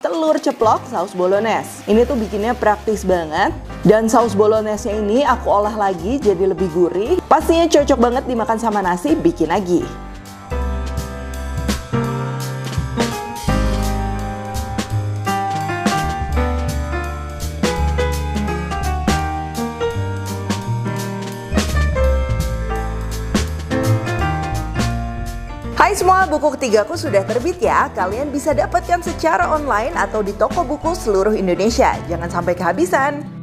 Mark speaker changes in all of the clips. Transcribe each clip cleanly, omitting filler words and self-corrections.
Speaker 1: telur ceplok saus bolognese. Ini tuh bikinnya praktis banget. Dan saus bolognese-nya ini aku olah lagi jadi lebih gurih. Pastinya cocok banget dimakan sama nasi, bikin lagi. Hai semua, buku ketigaku sudah terbit ya. Kalian bisa dapatkan secara online atau di toko buku seluruh Indonesia. Jangan sampai kehabisan.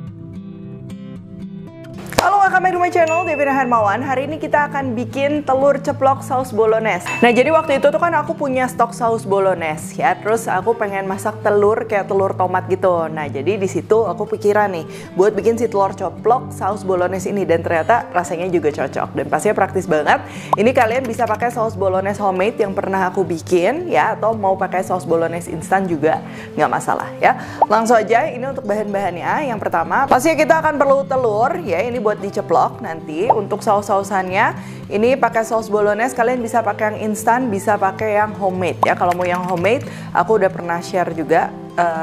Speaker 1: Halo, welcome back to my channel, Devina Hermawan. Hari ini kita akan bikin telur ceplok saus bolognese. Nah, jadi waktu itu tuh kan aku punya stok saus bolognese ya. Terus aku pengen masak telur kayak telur tomat gitu. Nah, jadi di situ aku pikiran nih buat bikin si telur ceplok saus bolognese ini, dan ternyata rasanya juga cocok dan pastinya praktis banget. Ini kalian bisa pakai saus bolognese homemade yang pernah aku bikin ya, atau mau pakai saus bolognese instan juga nggak masalah ya. Langsung aja, ini untuk bahan-bahannya. Yang pertama, pastinya kita akan perlu telur ya. Ini buat diceplok nanti. Untuk saus-sausannya ini pakai saus bolognese, kalian bisa pakai yang instan, bisa pakai yang homemade ya. Kalau mau yang homemade, aku udah pernah share juga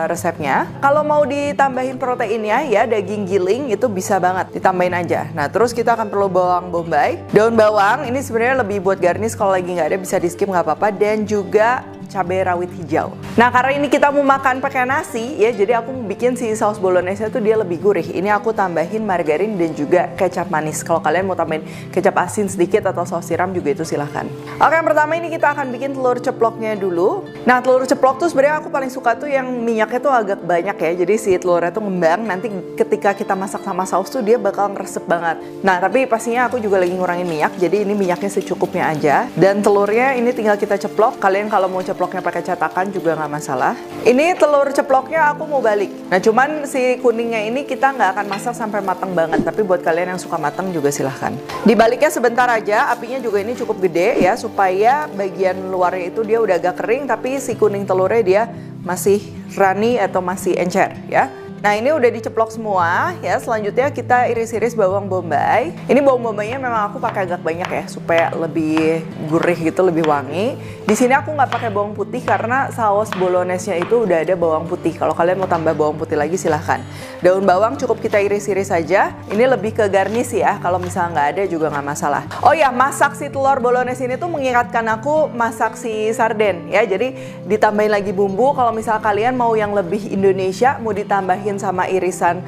Speaker 1: resepnya. Kalau mau ditambahin proteinnya ya, daging giling itu bisa banget ditambahin aja. Nah, terus kita akan perlu bawang bombay, daun bawang. Ini sebenarnya lebih buat garnish, kalau lagi nggak ada bisa di skip nggak apa-apa, dan juga cabai rawit hijau. Nah, karena ini kita mau makan pakai nasi ya, jadi aku bikin si saus bolognese itu dia lebih gurih. Ini aku tambahin margarin dan juga kecap manis. Kalau kalian mau tambahin kecap asin sedikit atau saus tiram juga itu silahkan. Oke, yang pertama ini kita akan bikin telur ceploknya dulu. Nah, telur ceplok tuh sebenarnya aku paling suka tuh yang minyaknya tuh agak banyak ya. Jadi si telurnya tuh ngembang, nanti ketika kita masak sama saus tuh dia bakal ngeresep banget. Nah, tapi pastinya aku juga lagi ngurangin minyak, jadi ini minyaknya secukupnya aja. Dan telurnya ini tinggal kita ceplok. Kalian kalau mau ceploknya pakai cetakan juga nggak masalah. Ini telur ceploknya aku mau balik. Nah, cuman si kuningnya ini kita nggak akan masak sampai matang banget, tapi buat kalian yang suka matang juga silahkan. Dibaliknya sebentar aja, apinya juga ini cukup gede ya, supaya bagian luarnya itu dia udah agak kering, tapi si kuning telurnya dia masih runny atau masih encer ya. Nah, ini udah diceplok semua ya. Selanjutnya kita iris-iris bawang bombay. Ini bawang bombaynya memang aku pakai agak banyak ya, supaya lebih gurih gitu, lebih wangi. Di sini aku nggak pakai bawang putih karena saus bolognese-nya itu udah ada bawang putih. Kalau kalian mau tambah bawang putih lagi silahkan. Daun bawang cukup kita iris-iris saja. Ini lebih ke garnish ya. Kalau misalnya nggak ada juga nggak masalah. Oh ya, masak si telur bolognese ini tuh mengingatkan aku masak si sarden ya. Jadi ditambahin lagi bumbu. Kalau misalnya kalian mau yang lebih Indonesia, mau ditambahin sama irisan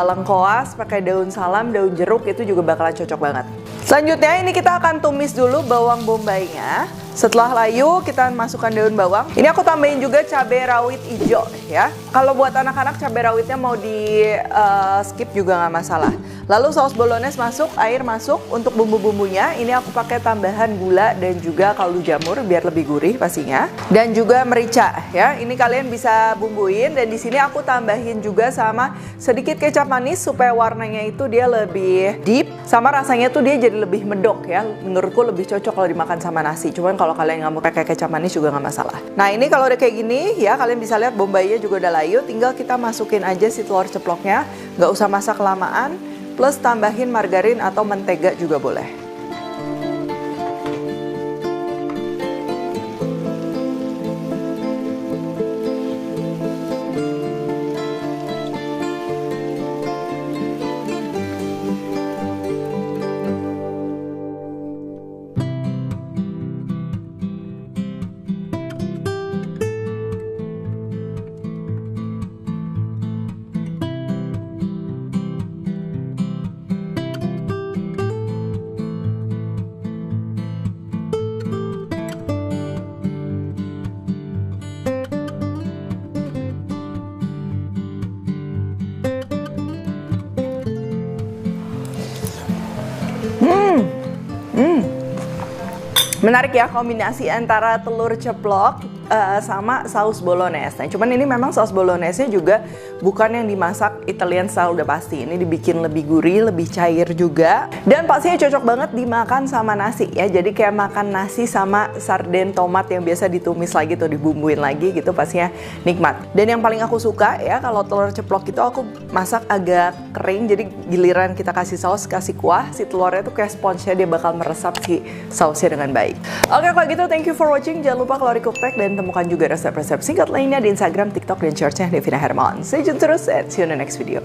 Speaker 1: lengkoas, pakai daun salam, daun jeruk, itu juga bakalan cocok banget. Selanjutnya ini kita akan tumis dulu bawang bombaynya. Setelah layu kita masukkan daun bawang. Ini aku tambahin juga cabai rawit hijau ya. Kalau buat anak-anak cabai rawitnya mau di skip juga nggak masalah. Lalu saus bolognese masuk, air masuk. Untuk bumbu-bumbunya ini aku pakai tambahan gula dan juga kaldu jamur biar lebih gurih pastinya. Dan juga merica ya. Ini kalian bisa bumbuin, dan di sini aku tambahin juga sama sedikit kecap manis supaya warnanya itu dia lebih deep, sama rasanya tuh dia jadi lebih medok ya. Menurutku lebih cocok kalau dimakan sama nasi. Cuman kalau kalian nggak mau pakai kecap manis juga nggak masalah. Nah, ini kalau udah kayak gini ya, kalian bisa lihat bombaynya juga udah layu. Tinggal kita masukin aja si telur ceploknya. Nggak usah masak kelamaan. Plus tambahin margarin atau mentega juga boleh. Menarik ya kombinasi antara telur ceplok sama saus bolognese. Nah, cuman ini memang saus bolognese-nya juga bukan yang dimasak Italian style udah pasti. Ini dibikin lebih gurih, lebih cair juga. Dan pastinya cocok banget dimakan sama nasi ya. Jadi kayak makan nasi sama sarden tomat yang biasa ditumis lagi tuh, dibumbuin lagi gitu, pastinya nikmat. Dan yang paling aku suka ya, kalau telur ceplok itu aku masak agak kering. Jadi giliran kita kasih saus, kasih kuah, si telurnya tuh kayak sponge-nya dia bakal meresap si sausnya dengan baik. Oke, kalau gitu thank you for watching. Jangan lupa kalau di cookpack dan temukan juga resep-resep singkat lainnya di Instagram, TikTok, dan Shortsnya Devina Hermawan. Stay tune terus, and see you in the next video.